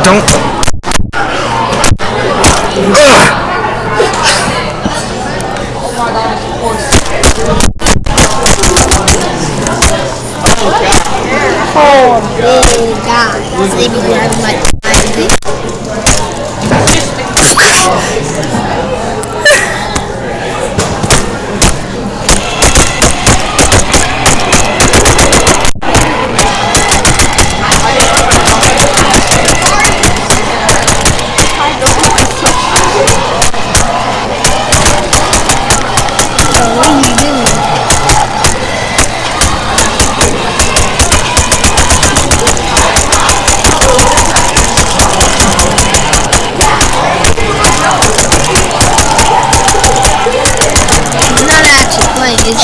Don't. Oh, big guys. They be grabbing my eyes. What are you doing? You're not actually playing,